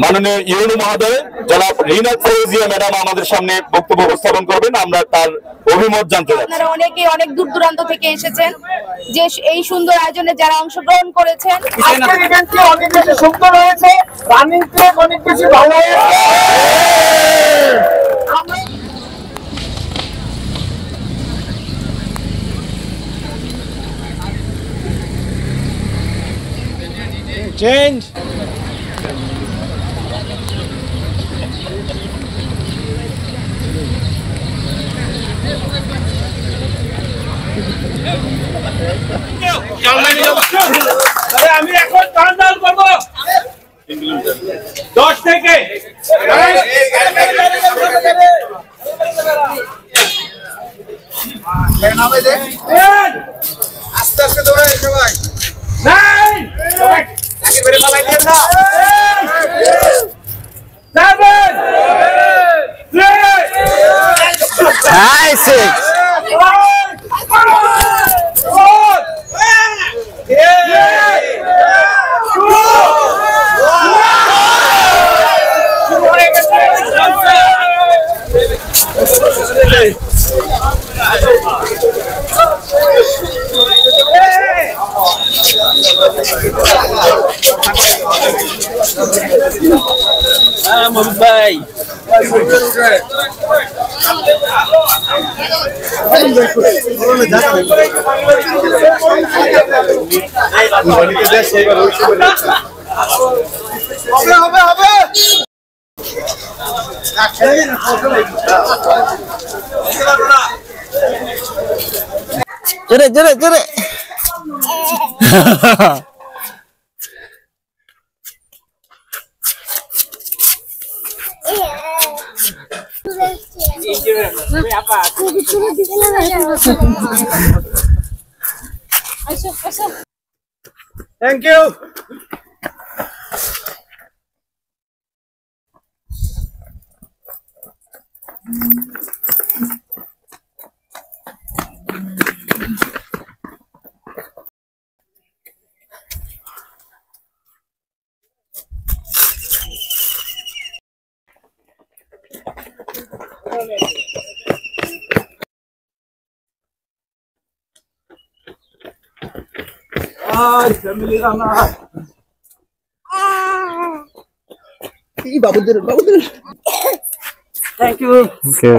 মাননীয় ইউনু মহোদয় জনাব রিনাত ফৌজিয়া ম্যাডাম আমাদের সামনে বক্তব্য উপস্থাপন করবেন। আমরা তার অভিমত জানতে চাই। আপনারা অনেকে অনেক দূর দূরান্ত থেকে এসেছেন, যে এই সুন্দর আয়োজনে যারা অংশগ্রহণ করেছেন। আজকের ইভেন্টটি অনেক বেশি সুন্দর হয়েছে, রানিং ট্র্যাক অনেক বেশি ভালো হয়েছে। Change. আমি এখন কাউন্টডাউন করব 10 থেকে আস্তে আস্তে দৌড়াই সবাই। Mumbai. Jere. Thank you. Thank you. Okay.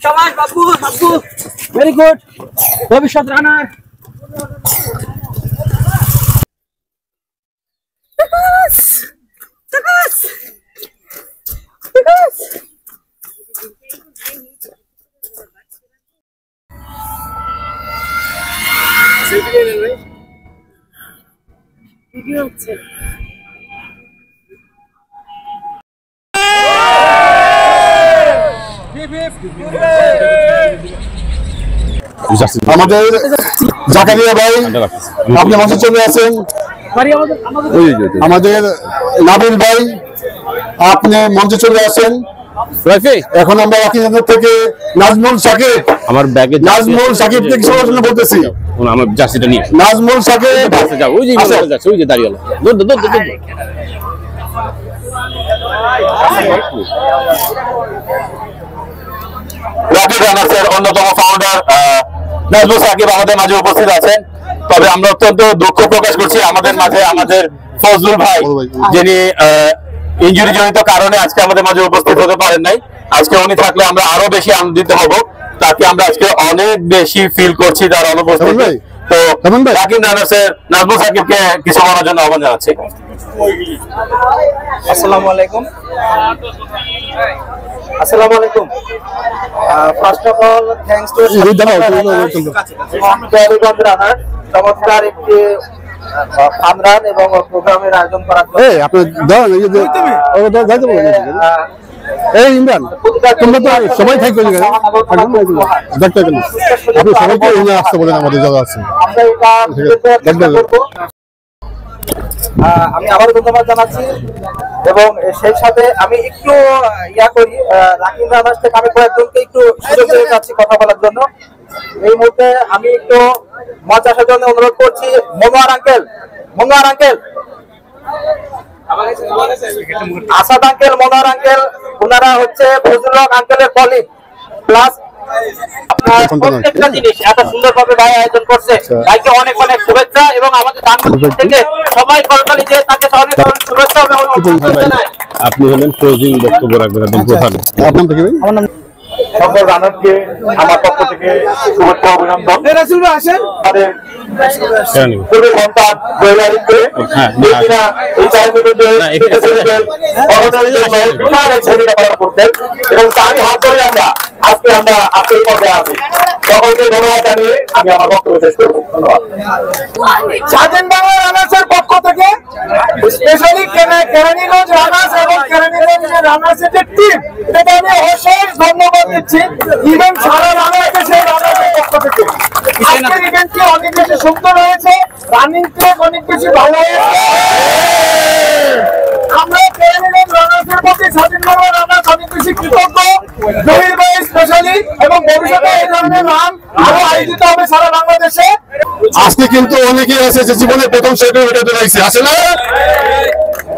Shabash Babu. Very good. Bhavishwat runner. আমাদের জাকারিয়া ভাই আপনি মঞ্চে চলে আসেন। আমাদের নাবিল ভাই আপনি মঞ্চে চলে আসেন। এখন আমরা রাকিনগর থেকে নাজমুল সাকিব, আমার ব্যাগে নাজমুল সাকিব থেকে সবার জন্য বলতেছি, আমার জার্সিটা নিয়ে নাজমুল সাকিব যাও, ওই যে দাঁড়িয়ে গেল। রাকিব রানার্সের অন্যতম ফাউন্ডার নাজমুল সাকিব আমাদের মাঝে উপস্থিত আছেন। তবে আমরা অত্যন্ত দুঃখ প্রকাশ করছি আমাদের মাঝে আমাদের ফজলুল ভাই, যিনি ইনজুরি জনিত কারণে আজকে আমাদের মাঝে উপস্থিত হতে পারেন নাই। আজকে উনি থাকলে আমরা আরো বেশি আনন্দিত হব। তাকে আমরা আজকে অনেক বেশি ফিল করছি তার অনুপস্থিতি। তো রাকিব রানার্সের নাজমুল সাকিবকে কিছু বলার জন্য আহ্বান জানাচ্ছি। Assalamu alaikum. First of all, thanks to চমৎকার একটি ফান রান এবং প্রোগ্রামের আয়োজন করার জন্য ইমরান তোমরা তো সবাই থাকবে, আপনি সবাইকে আসতে বলেন আমাদের যারা আছে। আমি আবারও ধন্যবাদ জানাচ্ছি এবং সেই সাথে আমি একটু রাকিব রানার্স থেকে আমি কয়েকজনকে একটু সুযোগ দিতে চাচ্ছি কথা বলার জন্য। এই মুহূর্তে আমি একটু মঞ্চে আসার জন্য অনুরোধ করছি মনোয়ার আঙ্কেল। আসাদ আঙ্কেল, মনোহর আঙ্কেল, ওনারা হচ্ছে ফজলুল হক আঙ্কেলের কলিগ প্লাস আপনার প্রত্যেকটা জিনিস এত সুন্দরভাবে ভাই আয়োজন করছে। ভাইকে অনেক অনেক শুভেচ্ছা এবং আমাদের বাংলাদেশ থেকে সবাই করতালি দিয়ে তাকে অনেক অনেক শুভেচ্ছা এবং অভিনন্দন জানাই। আপনি হলেন ক্লোজিং বক্তব্য রাখবেন একদম প্রধান। আপনার নাম কি ভাই? আমার নাম সকল রানারকে আমার পক্ষ থেকে শুভেচ্ছা অভিনন্দন। আসেন আমাদের কেন নিব? পূর্বের সন্তান জয়লালিকে হ্যাঁ, এই চাইল্ডহুডে এবং তারই হাত ধরে আমরা আজকে এই পর্যায়ে আছি। সকলকে ধন্যবাদ জানিয়ে আমি আমার বক্তব্য শেষ করবো। ধন্যবাদ। স্বাধীন বাংলা রানার্সের পক্ষ থেকে স্পেশালি কেরানীগঞ্জ রানার্স এবং কেরানীগঞ্জের রানার্সের যে টিম, এটা আমি অশেষ ধন্যবাদ দিচ্ছি। ইভেন্ট সারা রানার্সকে সেই রানার্সের পক্ষ থেকে আজকের ইভেন্টটি অনেক বেশি সুন্দর হয়েছে, রানিং ট্র্যাক অনেক বেশি ভালো হয়েছে। আমরা কেরানীগঞ্জ রানার্সের প্রতি স্বাধীন বাংলা রানার্স অনেক বেশি কৃতজ্ঞ। জহির ভাই স্পেশালি এবং ভবিষ্যতে এই ধরনের নাম আরো আয়োজিত হবে সারা বাংলাদেশে। আজকে কিন্তু অনেকেই আছে যে জীবনের প্রথম শহীদের ওইটা বেড়াইছে, আসে না?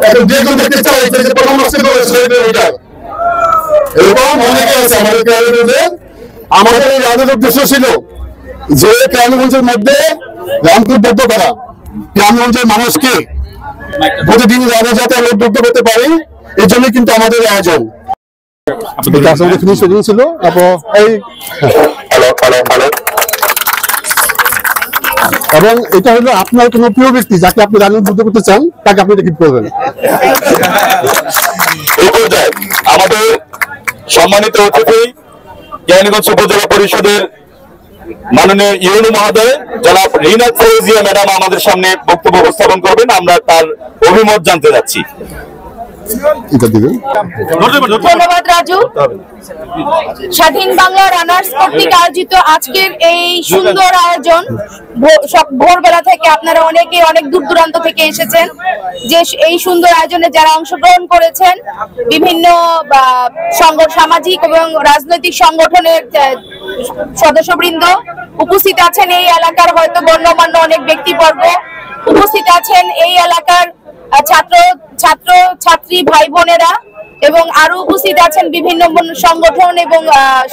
এখন যে কেউ দেখতে চাই যে প্রথম আজকে তো শহীদের ওইটা, এরকম অনেকে আছে আমাদের কেরানীগঞ্জে। আমাদের এই রাজের উদ্দেশ্য ছিল যে কেরানীগঞ্জের মধ্যে রামপুরবদ্ধ করা, কেরানীগঞ্জের মানুষকে প্রতিদিন রাজা যাতে আমরা উদ্বুদ্ধ করতে পারি, এই জন্য কিন্তু আমাদের আয়োজন। ফিনিশ ছিল এই এবং এটা হলো আপনার কোন প্রিয় ব্যক্তি যাকে আপনি রানিং উদ্বুদ্ধ করতে চান, তাকে আপনি কি করবেন? এই পর্যায়ে আমাদের সম্মানিত অতিথি কেরানীগঞ্জ উপজেলা পরিষদের মাননীয় ইউনু মহোদয় জনাব রিনাত ফৌজিয়া ম্যাডাম আমাদের সামনে বক্তব্য উপস্থাপন করবেন। আমরা তার অভিমত জানতে যাচ্ছি। ধন্যবাদ রাজু। স্বাধীন বাংলা রানার্স কর্তৃক আয়োজিত আজকের এই সুন্দর আয়োজন, ভোরবেলা থেকে আপনারা অনেকে অনেক দূর দূরান্ত থেকে এসেছেন। যে এই সুন্দর আয়োজনে যারা অংশগ্রহণ করেছেন, বিভিন্ন সামাজিক এবং রাজনৈতিক সংগঠনের সদস্যবৃন্দ উপস্থিত আছেন। এই এলাকার হয়তো গণ্যমান্য অনেক ব্যক্তিবর্গ উপস্থিত আছেন, এই এলাকার ছাত্র ছাত্রী ভাই বোনেরা এবং আরো উপস্থিত আছেন বিভিন্ন সংগঠন এবং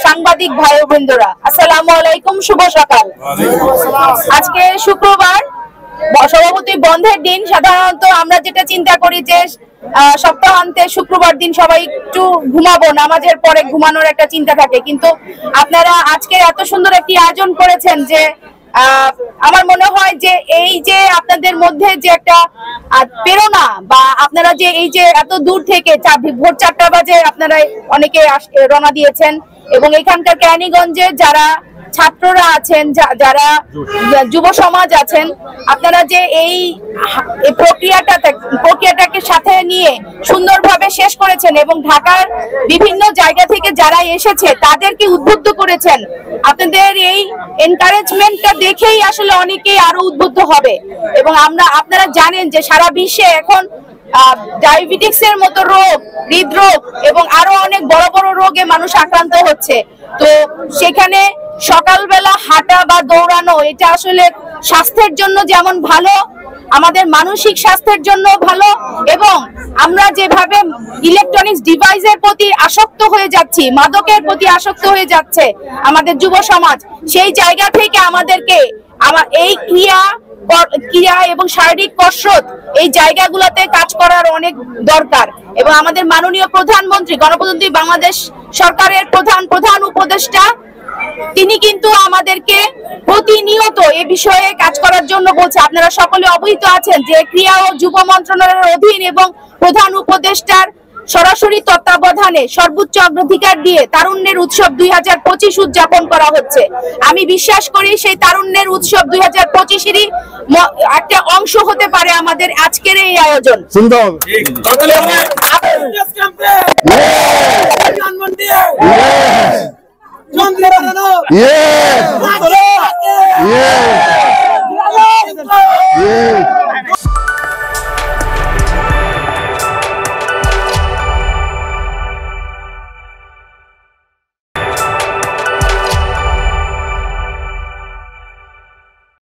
সাংবাদিক ভাই বোনেরা। আসসালামু আলাইকুম, শুভ সকাল। আজকে শুক্রবার, সভাপতি বন্ধের দিন। সাধারণত আমরা যেটা চিন্তা করি যে সপ্তাহান্তে শুক্রবার দিন সবাই একটু ঘুমাবো, নামাজের পরে ঘুমানোর একটা চিন্তা থাকে, কিন্তু আপনারা আজকে এত সুন্দর একটি আয়োজন করেছেন যে আমার মনে হয় যে এই যে আপনাদের মধ্যে যে একটা প্রেরণা, বা আপনারা যে এই যে এত দূর থেকে ভোর 4টা বাজে আপনারা অনেকে রওনা দিয়েছেন, এবং এখানকার কেরানীগঞ্জে যারা ছাত্ররা আছেন, যারা যুব সমাজ আছেন, আপনারা যে এই প্রক্রিয়াটাকে সাথে নিয়ে সুন্দরভাবে শেষ করেছেন এবং ঢাকার বিভিন্ন জায়গা থেকে যারা এসেছে তাদেরকে উদ্বুদ্ধ করেছেন। আপনাদের এই এনকারেজমেন্টটা দেখেই আসলে অনেকেই আরো উদ্বুদ্ধ হবে। এবং আপনারা জানেন যে সারা বিশ্বে এখন ডায়াবেটিক্স এর মতো রোগ, হৃদরোগ এবং আরো অনেক বড় বড় রোগে মানুষ আক্রান্ত হচ্ছে। তো সেখানে সকালবেলা হাঁটা বা দৌড়ানো এটা আসলে স্বাস্থ্যের জন্য যেমন ভালো, আমাদের মানসিক স্বাস্থ্যের জন্য ভালো, এবং আমরা যেভাবে ইলেকট্রনিক্স ডিভাইসের প্রতি আসক্ত হয়ে যাচ্ছি, মাদকের প্রতি আসক্ত হয়ে যাচ্ছে আমাদের যুব সমাজ, সেই জায়গা থেকে আমাদেরকে এই ক্রিয়া এবং শারীরিক কসরত এই জায়গাগুলোতে কাজ করার অনেক দরকার। এবং আমাদের মাননীয় প্রধানমন্ত্রী, গণপ্রজাতন্ত্রী বাংলাদেশ সরকারের প্রধান উপদেষ্টা, তিনি কিন্তু আমাদেরকে প্রতিনিয়ত এ বিষয়ে কাজ করার জন্য বলছে। আপনারা সকলে অবহিত আছেন যে ক্রীড়া ও যুব মন্ত্রণালয়ের অধীন এবং প্রধান উপদেষ্টার সরাসরি তত্ত্বাবধানে সর্বোচ্চ অগ্রাধিকার দিয়ে তারুণ্যের উৎসব 2025 উদযাপন করা হচ্ছে। আমি বিশ্বাস করি সেই তারুণ্যের উৎসব 2025-এরই একটা অংশ হতে পারে আমাদের আজকের এই আয়োজন। সুন্দর। Yes.